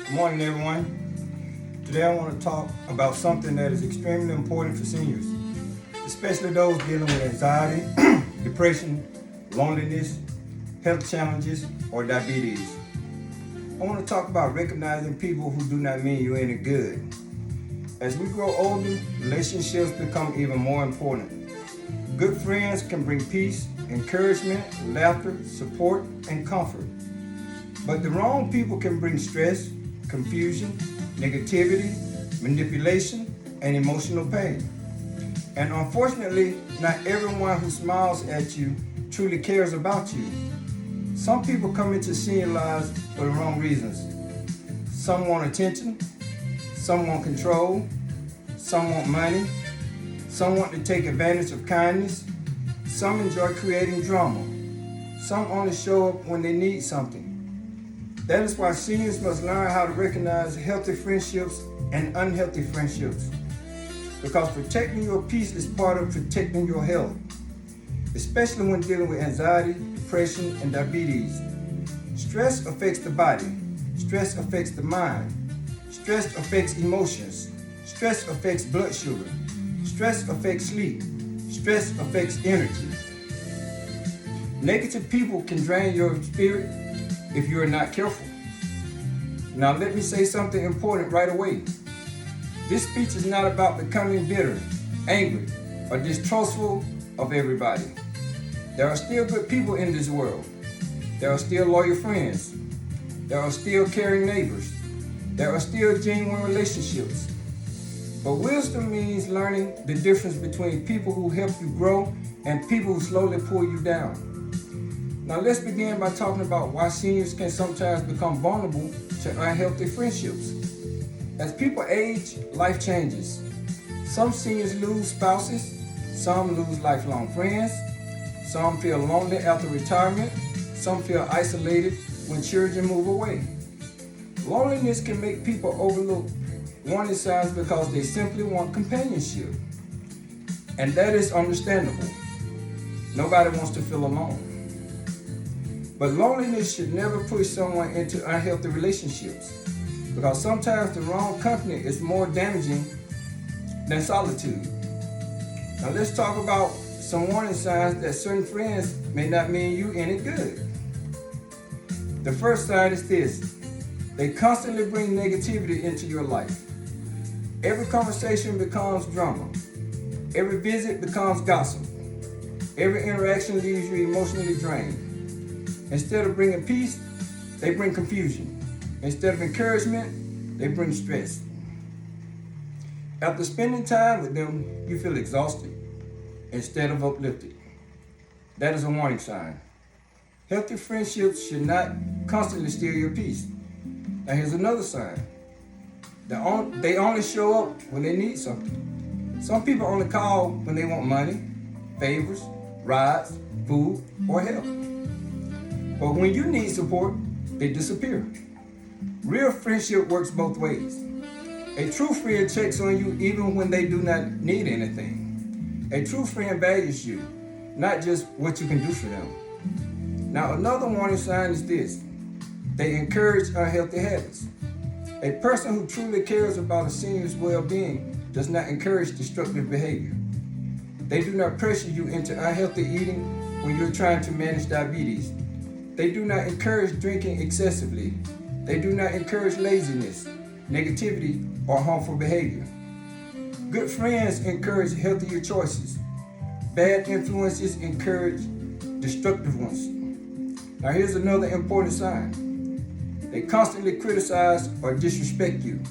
Good morning, everyone. Today I want to talk about something that is extremely important for seniors, especially those dealing with anxiety, depression, loneliness, health challenges, or diabetes. I want to talk about recognizing people who do not mean you any good. As we grow older, relationships become even more important. Good friends can bring peace, encouragement, laughter, support, and comfort. But the wrong people can bring stress, confusion, negativity, manipulation, and emotional pain. And unfortunately, not everyone who smiles at you truly cares about you. Some people come into senior lives for the wrong reasons. Some want attention, some want control, some want money, some want to take advantage of kindness, some enjoy creating drama, some only show up when they need something. That is why seniors must learn how to recognize healthy friendships and unhealthy friendships. Because protecting your peace is part of protecting your health, especially when dealing with anxiety, depression, and diabetes. Stress affects the body. Stress affects the mind. Stress affects emotions. Stress affects blood sugar. Stress affects sleep. Stress affects energy. Negative people can drain your spirit if you are not careful. Now let me say something important right away. This speech is not about becoming bitter, angry, or distrustful of everybody. There are still good people in this world. There are still loyal friends. There are still caring neighbors. There are still genuine relationships. But wisdom means learning the difference between people who help you grow and people who slowly pull you down. Now let's begin by talking about why seniors can sometimes become vulnerable to unhealthy friendships. As people age, life changes. Some seniors lose spouses, some lose lifelong friends, some feel lonely after retirement, some feel isolated when children move away. Loneliness can make people overlook warning signs because they simply want companionship. And that is understandable. Nobody wants to feel alone. But loneliness should never push someone into unhealthy relationships because sometimes the wrong company is more damaging than solitude. Now let's talk about some warning signs that certain friends may not mean you any good. The first sign is this: they constantly bring negativity into your life. Every conversation becomes drama. Every visit becomes gossip. Every interaction leaves you emotionally drained. Instead of bringing peace, they bring confusion. Instead of encouragement, they bring stress. After spending time with them, you feel exhausted instead of uplifted. That is a warning sign. Healthy friendships should not constantly steal your peace. Now here's another sign. They only show up when they need something. Some people only call when they want money, favors, rides, food, or help. But when you need support, they disappear. Real friendship works both ways. A true friend checks on you even when they do not need anything. A true friend values you, not just what you can do for them. Now another warning sign is this: they encourage unhealthy habits. A person who truly cares about a senior's well-being does not encourage destructive behavior. They do not pressure you into unhealthy eating when you're trying to manage diabetes. They do not encourage drinking excessively. They do not encourage laziness, negativity, or harmful behavior. Good friends encourage healthier choices. Bad influences encourage destructive ones. Now here's another important sign. They constantly criticize or disrespect you.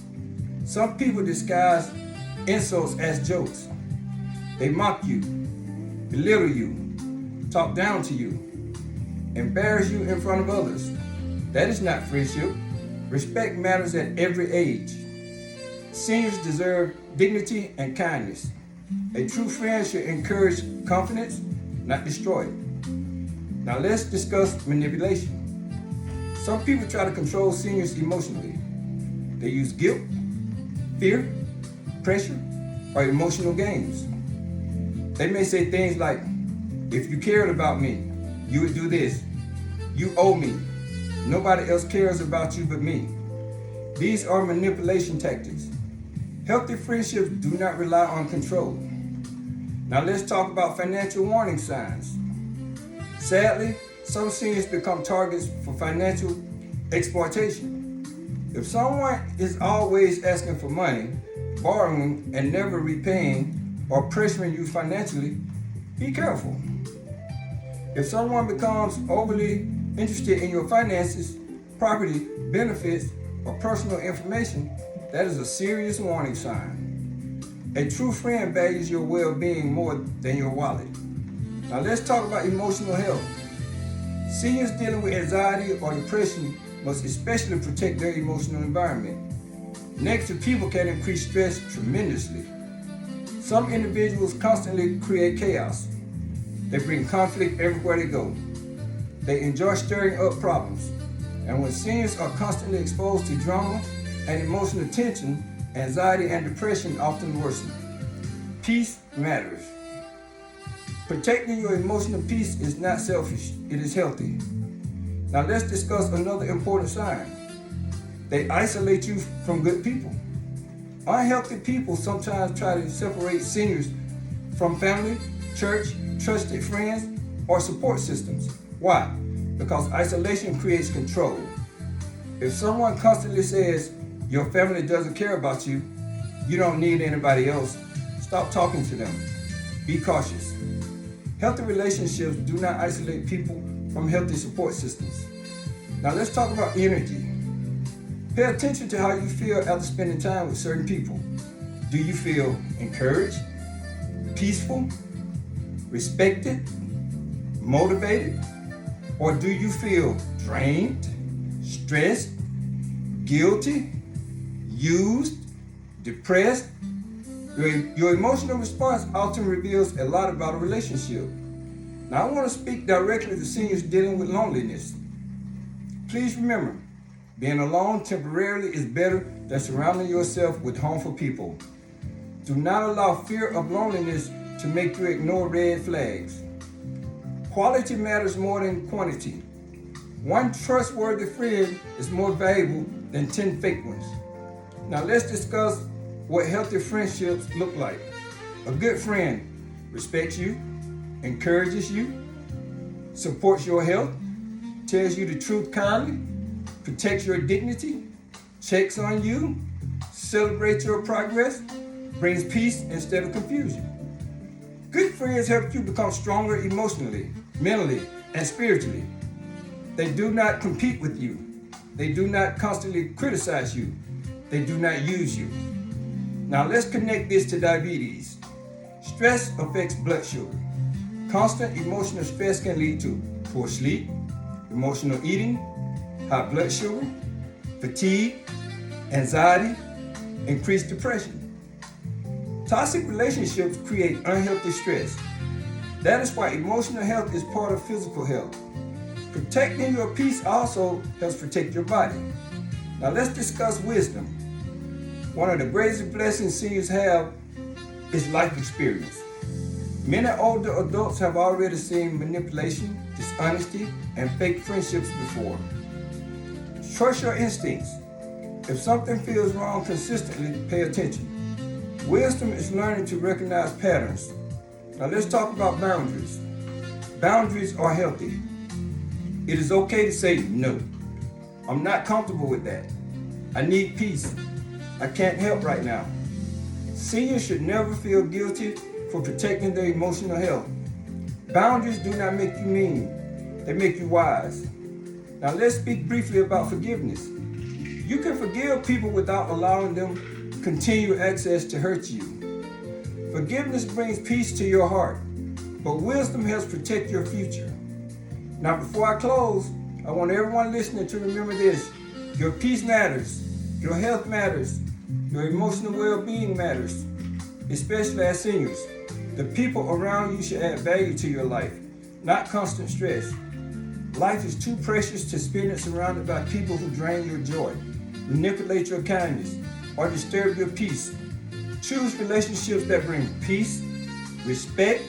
Some people disguise insults as jokes. They mock you, belittle you, talk down to you, embarrass you in front of others. That is not friendship. Respect matters at every age. Seniors deserve dignity and kindness. A true friend should encourage confidence, not destroy it. Now let's discuss manipulation. Some people try to control seniors emotionally. They use guilt, fear, pressure, or emotional games. They may say things like, if you cared about me, you would do this. You owe me. Nobody else cares about you but me. These are manipulation tactics. Healthy friendships do not rely on control. Now let's talk about financial warning signs. Sadly, some seniors become targets for financial exploitation. If someone is always asking for money, borrowing, and never repaying, or pressuring you financially, be careful. If someone becomes overly interested in your finances, property, benefits, or personal information, that is a serious warning sign. A true friend values your well-being more than your wallet. Now let's talk about emotional health. Seniors dealing with anxiety or depression must especially protect their emotional environment. Negative people can increase stress tremendously. Some individuals constantly create chaos. They bring conflict everywhere they go. They enjoy stirring up problems. And when seniors are constantly exposed to drama and emotional tension, anxiety and depression often worsen. Peace matters. Protecting your emotional peace is not selfish, it is healthy. Now let's discuss another important sign. They isolate you from good people. Unhealthy people sometimes try to separate seniors from family, church, trusted friends, or support systems. Why? Because isolation creates control. If someone constantly says your family doesn't care about you, you don't need anybody else, stop talking to them. Be cautious. Healthy relationships do not isolate people from healthy support systems. Now let's talk about energy. Pay attention to how you feel after spending time with certain people. Do you feel encouraged, peaceful, respected, motivated, or do you feel drained, stressed, guilty, used, depressed? Your emotional response often reveals a lot about a relationship. Now I want to speak directly to seniors dealing with loneliness. Please remember, being alone temporarily is better than surrounding yourself with harmful people. Do not allow fear of loneliness to make you ignore red flags. Quality matters more than quantity. One trustworthy friend is more valuable than 10 fake ones. Now let's discuss what healthy friendships look like. A good friend respects you, encourages you, supports your health, tells you the truth kindly, protects your dignity, checks on you, celebrates your progress, brings peace instead of confusion. Good friends help you become stronger emotionally, mentally, and spiritually. They do not compete with you. They do not constantly criticize you. They do not use you. Now let's connect this to diabetes. Stress affects blood sugar. Constant emotional stress can lead to poor sleep, emotional eating, high blood sugar, fatigue, anxiety, increased depression. Toxic relationships create unhealthy stress. That is why emotional health is part of physical health. Protecting your peace also helps protect your body. Now let's discuss wisdom. One of the greatest blessings seniors have is life experience. Many older adults have already seen manipulation, dishonesty, and fake friendships before. Trust your instincts. If something feels wrong consistently, pay attention. Wisdom is learning to recognize patterns. Now let's talk about boundaries. Boundaries are healthy. It is okay to say no. I'm not comfortable with that. I need peace. I can't help right now. Seniors should never feel guilty for protecting their emotional health. Boundaries do not make you mean, they make you wise. Now let's speak briefly about forgiveness. You can forgive people without allowing them continued access to hurt you. Forgiveness brings peace to your heart, but wisdom helps protect your future. Now before I close, I want everyone listening to remember this. Your peace matters, your health matters, your emotional well-being matters, especially as seniors. The people around you should add value to your life, not constant stress. Life is too precious to spend it surrounded by people who drain your joy, manipulate your kindness, or disturb your peace. Choose relationships that bring peace, respect,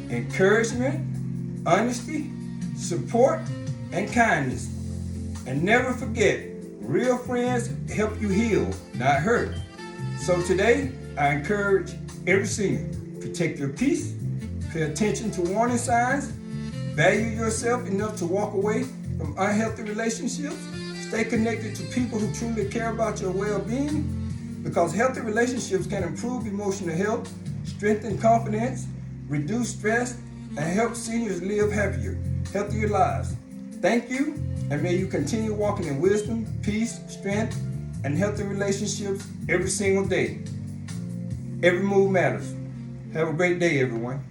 encouragement, honesty, support, and kindness. And never forget, Real friends help you heal, not hurt. So today, I encourage every senior, protect your peace, pay attention to warning signs, value yourself enough to walk away from unhealthy relationships, stay connected to people who truly care about your well-being, because healthy relationships can improve emotional health, strengthen confidence, reduce stress, and help seniors live happier, healthier lives. Thank you, and may you continue walking in wisdom, peace, strength, and healthy relationships every single day. Every move matters. Have a great day, everyone.